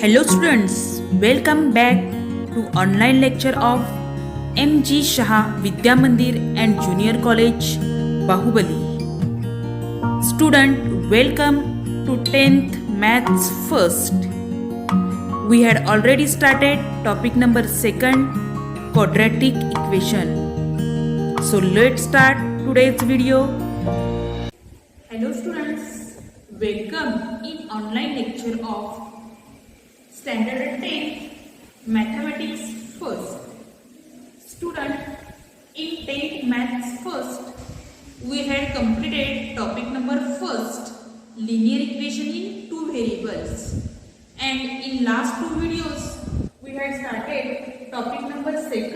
Hello students, welcome back to online lecture of M.G. Shah Vidya Mandir and Junior College, Bahubali. Student, welcome to 10th Maths First. We had already started topic number 2, quadratic equation. So let's start today's video. Hello students, welcome in online lecture of Standard 10 Mathematics First. Student, in 10th Maths First, we had completed topic number 1, linear equation in 2 variables. And in last 2 videos, we had started topic number 2,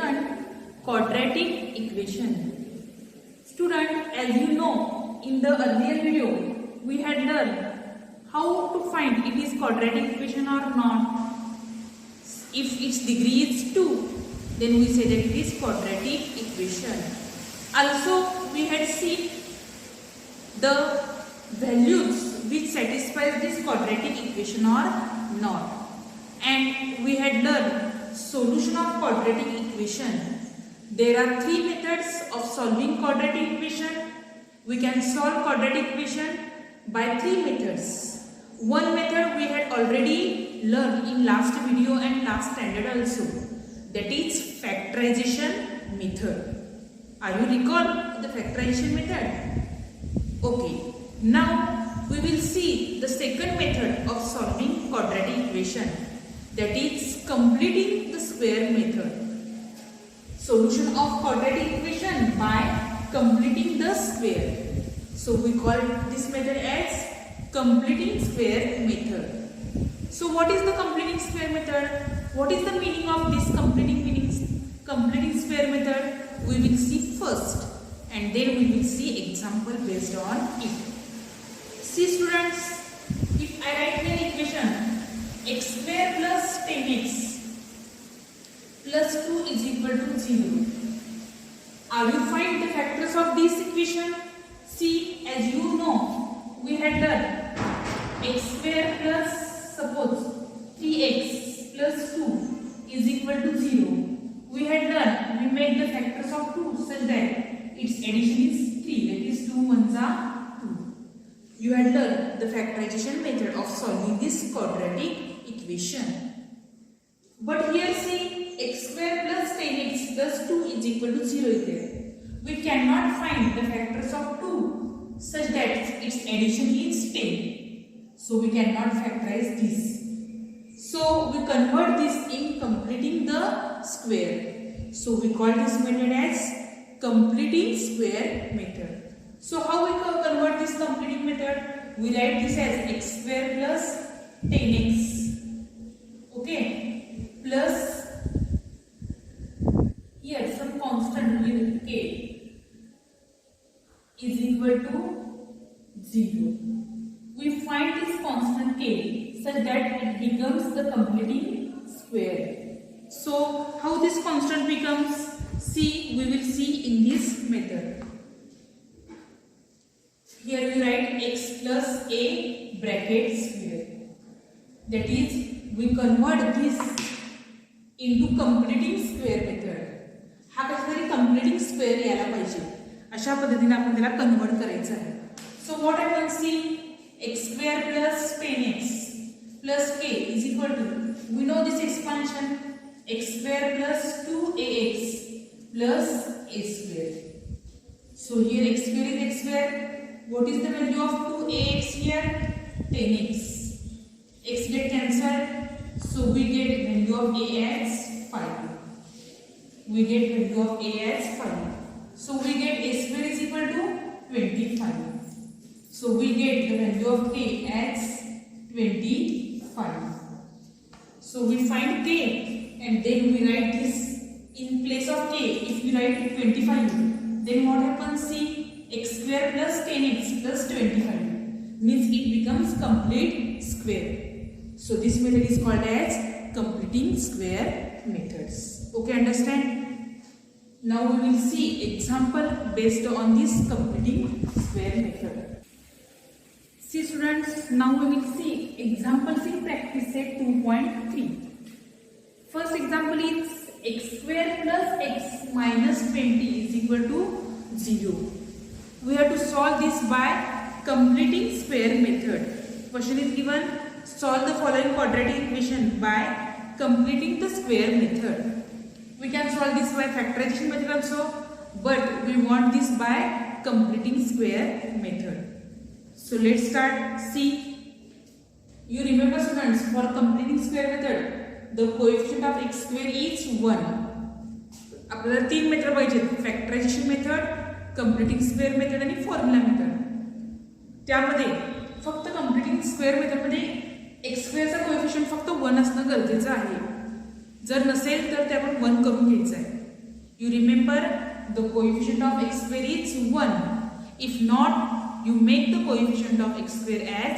quadratic equation. Student, as you know, in the earlier video, we had learned how to find it is quadratic equation or not. If its degree is 2, then we say that it is quadratic equation. Also, we had seen the values which satisfies this quadratic equation or not. And we had learned solution of quadratic equation. There are 3 methods of solving quadratic equation. We can solve quadratic equation by 3 methods. One method we had already learned in last video and last standard also. That is factorization method. Are you recall the factorization method? Okay. Now we will see the second method of solving quadratic equation. That is completing the square method. Solution of quadratic equation by completing the square. So we call this method as completing square method. So what is the completing square method? What is the meaning of this completing square method? We will see first and then we will see example based on it. See students, if I write an equation x square plus 10x plus 2 is equal to 0. Are you find the factors of this equation? See, as you know, we had done x square plus, suppose 3x plus 2 is equal to 0. We had done, we made the factors of 2 such that its addition is 3, that is 2 1s are 2. You had learned the factorization method of solving this quadratic equation. But here see, x square plus 10x plus 2 is equal to 0 is there. We cannot find the factors of 2 such that its addition is 10. So we cannot factorize this. So we convert this in completing the square. So we call this method as completing square method. So how we convert this completing method? We write this as x square plus 10x. Okay. Plus here some constant with k is equal to 0. We find this constant k such that it becomes the completing square. So how this constant becomes? See, we will see in this method. Here we write x plus a bracket square. That is, we convert this into completing square method. हा कशातरी completing square यायला पाहिजे. अशा पद्धतीने आपण त्याला convert करायचं आहे. So what I can see, x square plus 10x plus k is equal to, we know this expansion, x square plus 2ax plus a square. So here x square is x square. What is the value of 2ax here? 10x. X get cancelled. So we get value of a as 5. We get value of a as 5. So we get a square is equal to 25. So we get the value of k as 25. So we find k and then we write this in place of k. If we write 25, then what happens? See, x square plus 10x plus 25 means it becomes complete square. So this method is called as completing square methods. Okay, understand? Now we will see example based on this completing square method. See students, now we will see examples in practice set 2.3. First example is x square plus x minus 20 is equal to 0. We have to solve this by completing square method. Question is given, solve the following quadratic equation by completing the square method. We can solve this by factorization method also, but we want this by completing square method. So let's start. See, you remember students, for completing square method the coefficient of x square is 1. आपल्याला तीन method पाहिजे, factorisation method, completing square method आणि formula method. त्यामध्ये फक्त completing square method मध्ये x स्क्वेअरचा coefficient फक्त 1 असणं गरजेचं आहे. जर नसेल तर ते आपण 1 करून घ्यायचं आहे. You remember the coefficient of x square is 1. If not, you make the coefficient of x square as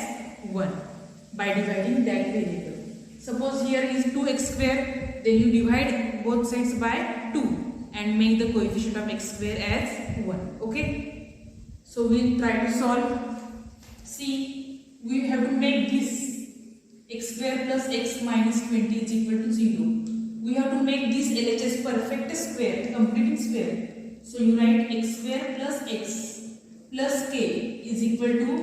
1 by dividing that variable. Suppose here is 2x square, then you divide both sides by 2 and make the coefficient of x square as 1. Okay, so we'll try to solve. See, we have to make this x square plus x minus 20 is equal to 0. We have to make this LHS perfect square, completing square. So you write x square plus x plus k is equal to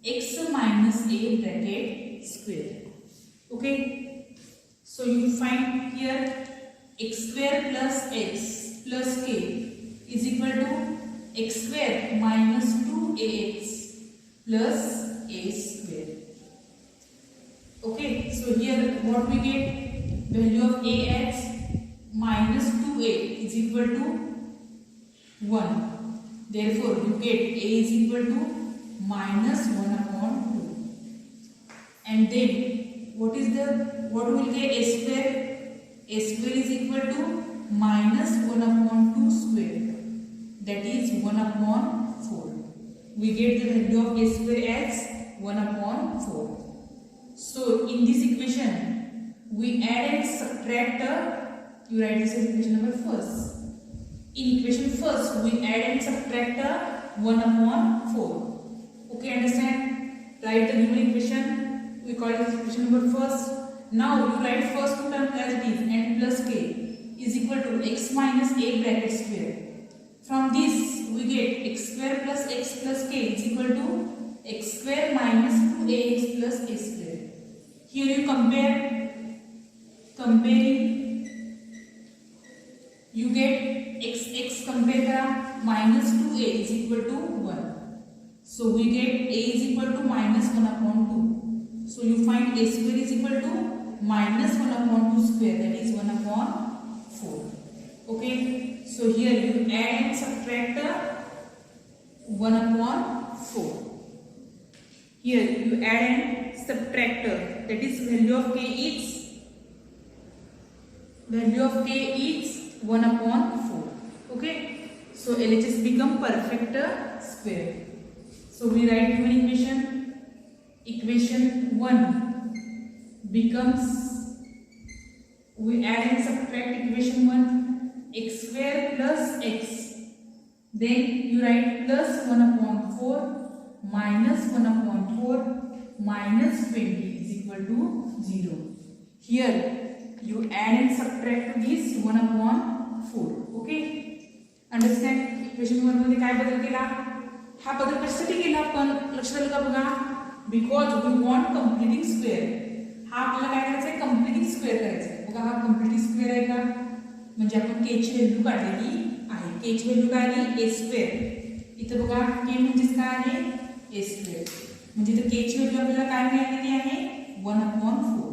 x minus a bracket square. Okay, so you find here x square plus x plus k is equal to x square minus 2ax plus a square. Okay, so here what we get, value of ax minus 2a is equal to 1. Therefore you get a is equal to minus 1 upon 2. And then what will get a square? A square is equal to minus 1 upon 2 square, that is 1 upon 4. We get the value of a square as 1 upon 4. So in this equation we add and subtract, you write this as equation number first. In equation first we add and subtract 1 upon 4. Okay, understand? Write the given equation. We call this equation number first. Now you write first two terms as it is, n plus k is equal to x minus a bracket square. From this we get x square plus x plus k is equal to x square minus 2ax plus a square. Here you comparing, you get x compare kara, minus 2a is equal to 1. So we get a is equal to minus 1 upon 2. So you find a square is equal to minus 1 upon 2 square, that is 1 upon 4. Okay, so here you add and subtract 1 upon 4. Here you add and subtract, that is value of k is 1 upon 4. Okay, so LHS become perfect square. So we write given equation 1 becomes, we add and subtract equation 1, x square plus x, then you write plus 1 upon 4 minus 1 upon 4 minus 20 is equal to 0. Here you add and subtract this 1 upon 4. Okay, understand? equation 1 मध्ये काय बदल केला? हा बदल कशासाठी केला आपण लक्षात आलं का बघा? Because we want completing square. हा आपल्याला काय करायचं आहे? कंप्लीटिंग स्क्वेअर करायचं आहे. बघा हा कंप्लीटिंग स्क्वेअर आहे का? म्हणजे आपण के ची व्हॅल्यू काढलेली आहे. के ची व्हॅल्यू काय आली? ए स्क्वेअर. इथे बघा के म्हणजेच काय आहे? A square. म्हणजे इथे के ची व्हॅल्यू आपल्याला काय मिळालेली आहे? 1 upon 4.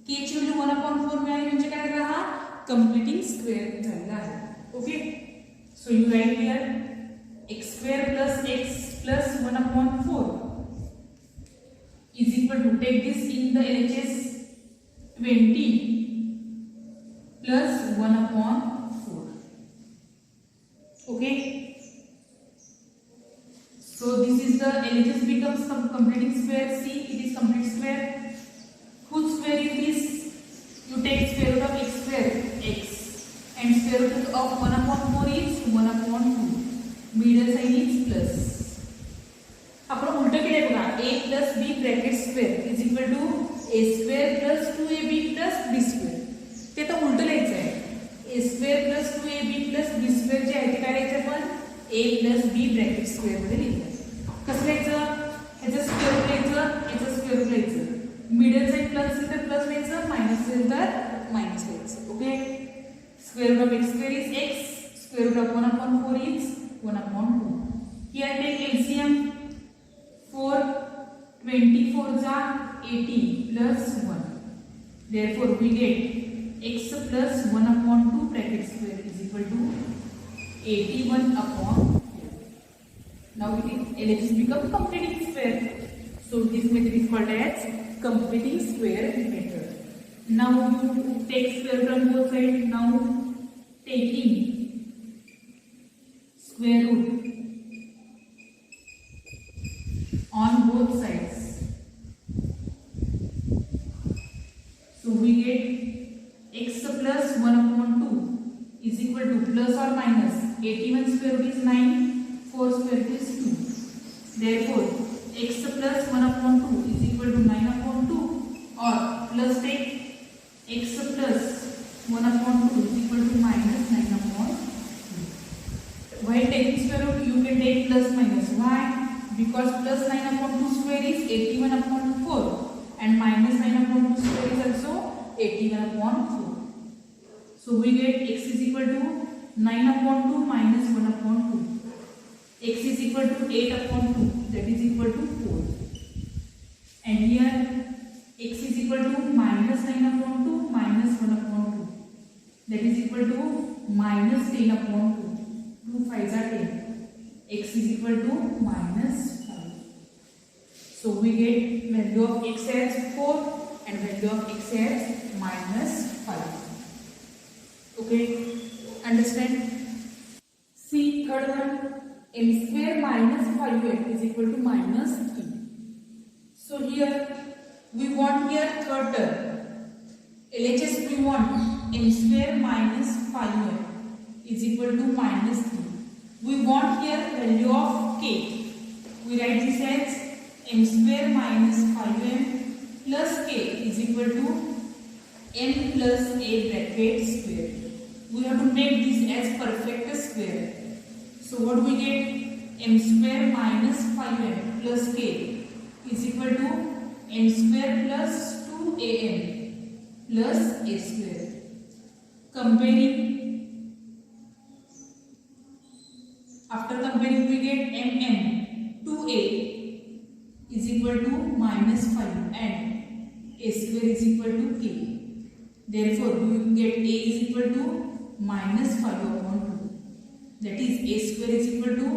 के ची व्हॅल्यू 1 upon 4 मिळाली म्हणजे काय झाला? हा कंप्लीटिंग स्क्वेअर झालेला आहे. Okay, so you write here x square plus x plus 1 upon 4 is equal to, take this in the LHS, 20 plus 1 upon 4. Okay, so this is the LHS becomes completing square. See, it is complete square. Whose square is this? You take square root of x square, x, and square root of 1 upon 4 is 1 upon 2. Middle sign is plus. आपण उलट केले बघा, a plus b bracket square is equal to a square square plus 2ab plus b square. ते तर उलटं लिहायचं आहे. A square plus 2ab plus b square जे आहे ते काय लिहायचं आपण ए प्लस बी ब्रॅकेट स्क्वेअरमध्ये लिहायचं. कसं लिहायचं? ह्याचं स्क्वेअर रूट लिहायचं, ह्याचं स्क्वेअर रूट लिहायचं. मिडल साईड प्लस असेल तर प्लस लिहायचं, मायनस असेल तर मायनस लिहायचं. Okay. Square root of x square is x. Square root of 1/4 is 1/2. Here take LCM. 4 24s are 80 plus 1. Therefore we get x plus 1/2 bracket square is equal to 81/4. Now LHS become completing square. So this method is called as completing square method. Now you take square from both sides. Now taking square root on both sides. So we get x plus 1/2 is equal to plus or minus 81 square root is 9, 4 square root is 2. Therefore x plus 1/2 is equal to 9/2, or plus take x plus 1/2 is equal to minus 9/2. While taking square root, you can take plus minus. Why? Because plus 9/2 square is 81/4 and minus 9/2 square is also 81/4. So we get x is equal to 9/2 minus 1/2. X is equal to 8/2, that is equal to 4. And here x is equal to minus 9/2 minus 1/2, that is equal to minus 10/2. 2 5s are 10. X is equal to minus 5. So we get value of x as 4 and value of x as minus 5. Okay, understand? See third one, m square minus 5m is equal to minus 3. So here we want here third term. LHS we want m square minus 5m is equal to minus 3. We want here value of k. We write this as m square minus 5m plus k is equal to m plus a bracket square. We have to make this as perfect square. So what we get? M square minus 5m plus k is equal to m square plus 2am plus a square. Comparing, after comparing we get mm 2a is equal to minus 5 and a square is equal to k. Therefore we get a is equal to minus 5/2. That is a square is equal to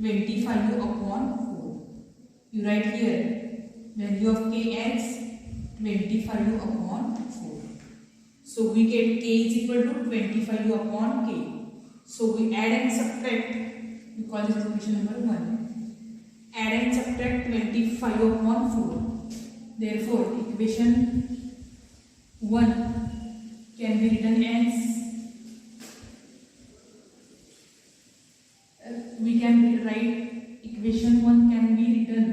25/4. You write here value of k as 25/4. So we get k is equal to 25/k. So we add and subtract. We call this equation number 1. Add and subtract 25/4. Therefore equation 1 can be written as, we can write equation 1 can be written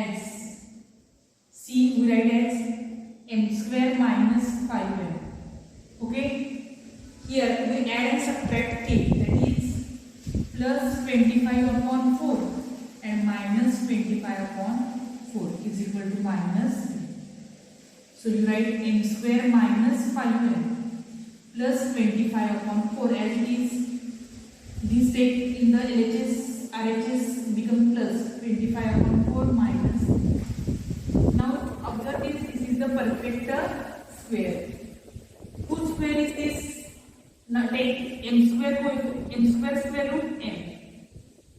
as, C we write as m square minus 5m. Okay, here we add and subtract k, that is plus 25/4 and minus 25/4 is equal to minus 3. So you write m square minus 5m plus 25/4 as it is. This take in the LHS RHS become plus 25/4 minus 3. Now observe this is the perfect square. Whose square is this? Now take m square square root m,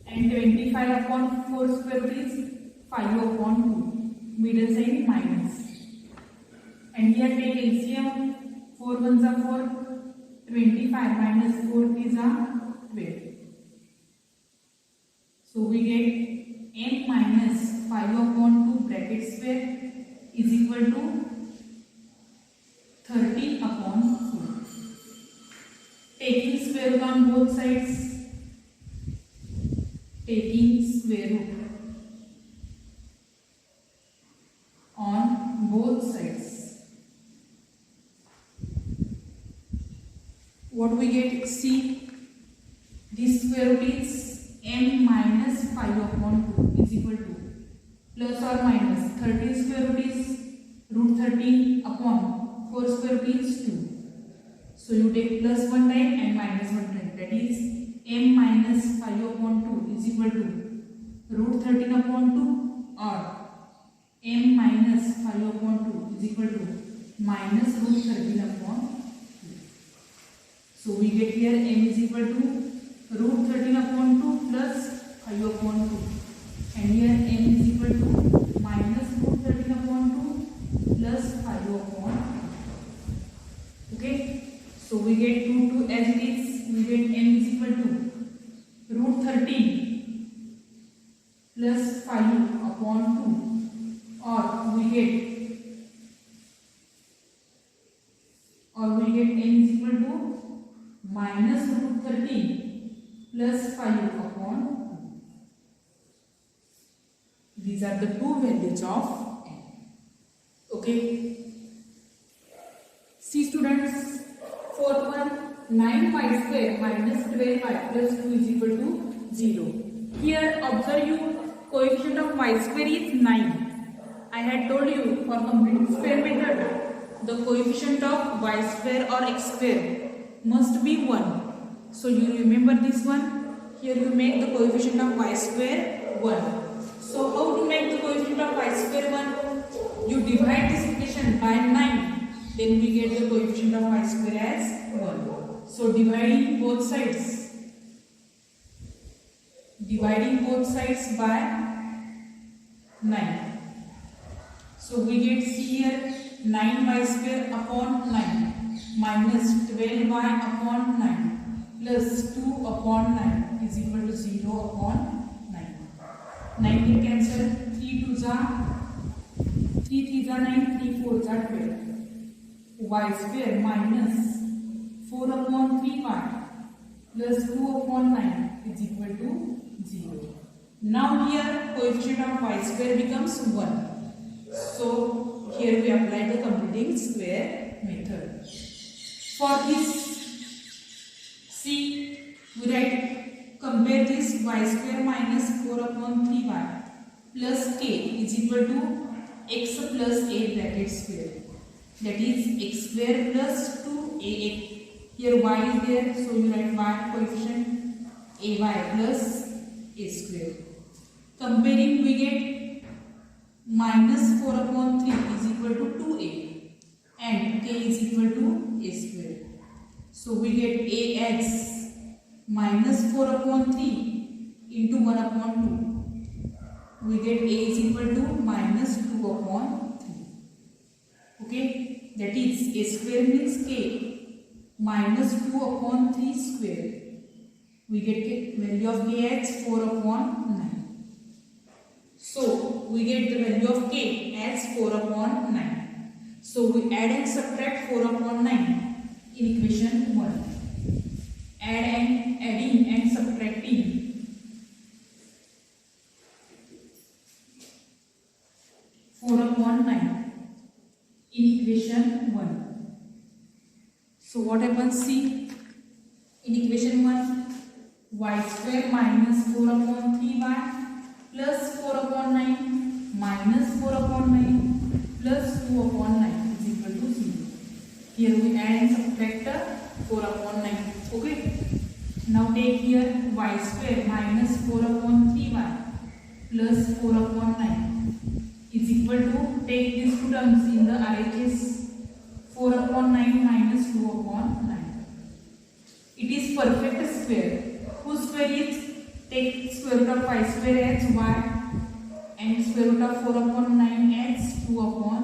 and 25/4 square root is 5/2. Middle sign minus. And here take LCM. 4 1s are 4. 25 minus 4 is 12. So we get m minus 5/2 bracket square is equal to 30/4. Taking square root on both sides. Taking square root on both sides. what we get? See, this square root is m minus 5 upon 2 is equal to plus or minus 13 square root is root 13 upon 4 square root is 2. So you take plus one time and minus one time, that is m minus 5 upon 2 is equal to root 13 upon 2 or m minus 5 upon 2 is equal to minus root 13 upon 2. So we get here m is equal to root 13 upon 2 plus 5 upon 2, and here m is equal to minus root 13 upon 2 plus 5 upon 2. Okay, so we get 2 as it is. We get m is equal to root 13 plus 5 upon 2, or we get m is equal to minus root 13 plus 5 upon 2. These are the two values of m. Okay. See students, fourth one, 9y square minus 12y plus 2 is equal to 0. Here observe you, coefficient of y square is 9. I had told you for completing square method, the coefficient of y square or x square must be 1. So you remember this one. Here you make the coefficient of y square 1. So how to make the coefficient of y square 1? You divide this equation by 9. Then we get the coefficient of y square as 1. So dividing both sides by 9. So we get, see here, 9y square upon 9 minus 12y upon 9 plus 2 upon 9 is equal to 0 upon 9. 9 can cancel, 3 2s are 3 3s are 9, 3 4s are 12. Y square minus 4 upon 3y plus 2 upon 9 is equal to 0. Now here coefficient of y square becomes 1. So here we apply the completing square method. For this, see, we write, compare this y square minus 4 upon 3y plus k is equal to x plus a bracket square. That is x square plus 2ax. Here y is there, so you write y coefficient ay plus a square. Comparing, we get minus 4 upon 3 is equal to 2a and k is equal to a square. So we get a as minus 4 upon 3 into 1 upon 2. We get a is equal to minus 2 upon 3. Okay, that is a square means k minus 2 upon 3 square. We get value of k as 4 upon 9. So we get the value of k as 4 upon 9. So we add and subtract 4 upon 9 in equation 1. Adding and subtracting 4 upon 9 in equation 1. So what happens? See, in equation 1, y square minus 4 upon 3y plus 4 upon 9 minus 4 upon 9 plus 2 upon 9 is equal to 0. Here we add and subtract 4 upon 9. Okay. Now take here y square minus 4 upon 3y plus 4 upon 9 is equal to, take these two terms in the RHS, 4 upon 9 minus 2 upon 9. It is perfect square. Whose square is? Take square root of y square as y and square root of 4 upon 9 as 2 upon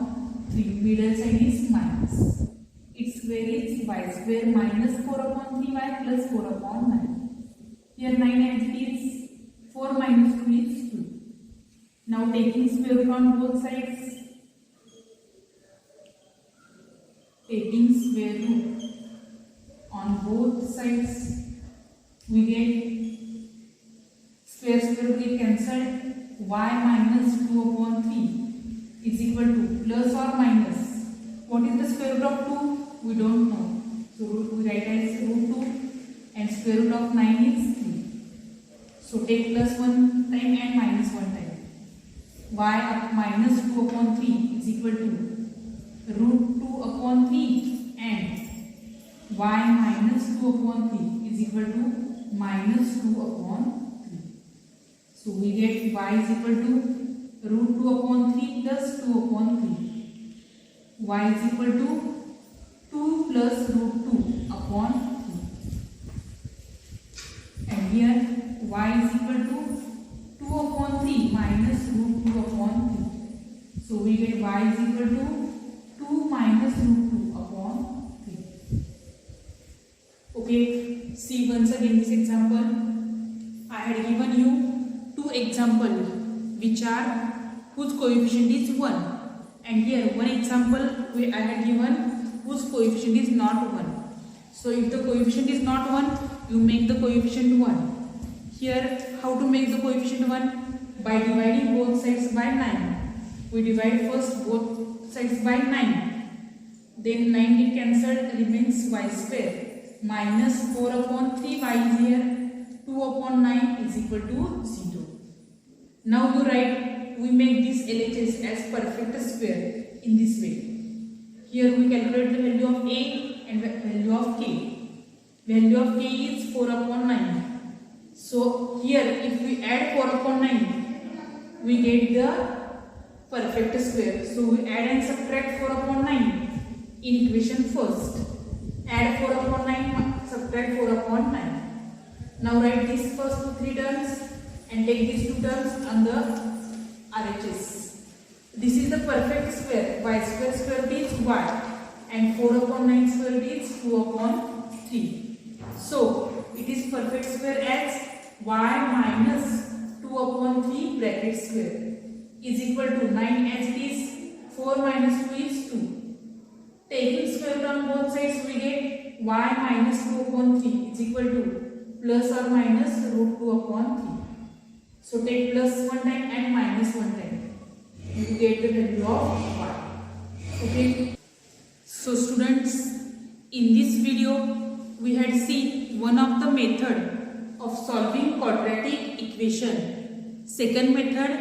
3. Middle side is minus. Its square is y square minus 4 upon 3y plus 4 upon 9. Here 9 as it is, 4 minus 2 is 2. Now taking square root on both sides, taking square root on both sides, we get square root will cancel, y minus 2 upon 3 is equal to plus or minus. What is the square root of 2? We don't know. So we write as root 2 square root of 9 is 3. So take plus 1 time and minus 1 time. Y up minus 2 upon 3 is equal to root 2 upon 3 and y minus 2 upon 3 is equal to minus 2 upon 3. So we get y is equal to root 2 upon 3 plus 2 upon 3. Y is equal to 2 plus root 2 upon 3. And here y is equal to 2 upon 3 minus root 2 upon 3. So we get y is equal to 2 minus root 2 upon 3. Okay, see once again this example. I had given you two examples whose coefficient is 1, and here one example I had given whose coefficient is not 1. So if the coefficient is not 1, you make the coefficient 1. Here how to make the coefficient 1? By dividing both sides by 9. We divide first both sides by 9. Then 9 get cancelled, remains y square. Minus 4 upon 3 y is here. 2 upon 9 is equal to 0. Now you write, we make this LHS as perfect square in this way. Here we calculate the value of A and value of K. Value of K is 4 upon 9. So here if we add 4 upon 9, we get the perfect square. So we add and subtract 4 upon 9 in equation first. Add 4 upon 9, subtract 4 upon 9. Now write these first 3 terms and take these 2 terms on the RHS. This is the perfect square. Y square square root is y and 4 upon 9 square root is 2 upon 3. So it is perfect square as y minus 2 upon 3 bracket square is equal to 9 as it is. 4 minus 2 is 2. Taking square root on both sides, we get y minus 2 upon 3 is equal to plus or minus root 2 upon 3. So take plus 1 time and minus 1 time. You get the value of y. Okay. So students, in this video, we had seen one of the method of solving quadratic equation. Second method,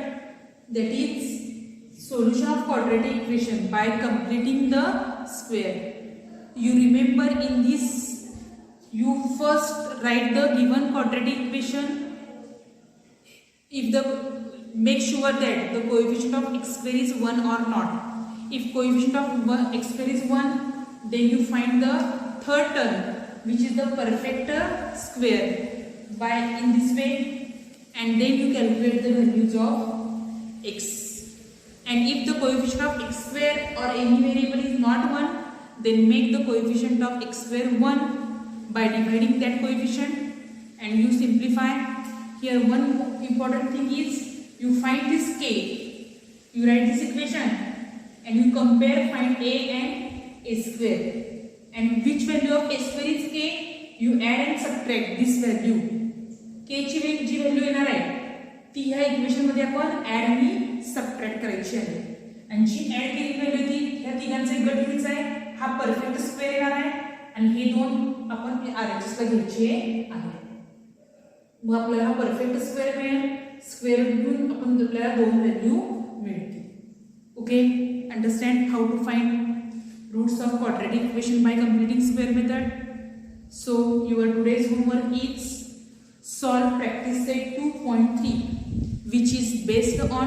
that is solution of quadratic equation by completing the square. You remember in this, you first write the given quadratic equation. Make sure that the coefficient of x square is 1 or not. If coefficient of x square is 1, then you find the third term, which is the perfect square, by in this way, and then you calculate the values of x. And if the coefficient of x square or any variable is not 1, then make the coefficient of x square 1 by dividing that coefficient, and you simplify. Here one important thing is, you find this k, you write this equation and you compare, find a and a square, and which value of a square is k, you add and subtract this value. k ची जी value येणार आहे ती ह्या equation मध्ये आपण add आणि subtract करायची आहे, आणि जी ऍड केलेली व्हॅल्यू ती ह्या तिघांचा एक गट घ्यायचा आहे, हा परफेक्ट स्क्वेअर येणार आहे, आणि हे दोन आपण आरएचएस ला घ्यायचे आहे. मग आपल्याला परफेक्ट स्क्वेअर मिळेल, स्क्वेअर रूट आपण आपल्याला दोन व्हॅल्यू मिळतील. Okay, understand how to find roots of quadratic equation by completing square method. So your today's homework is solve practice set 2.3, which is based on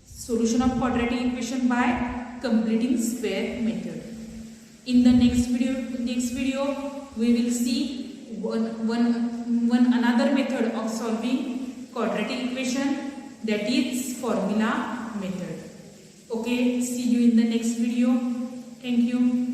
solution of quadratic equation by completing square method. In the next video we will see one another method of solving quadratic equation, that is formula method. Okay, see you in the next video. Thank you.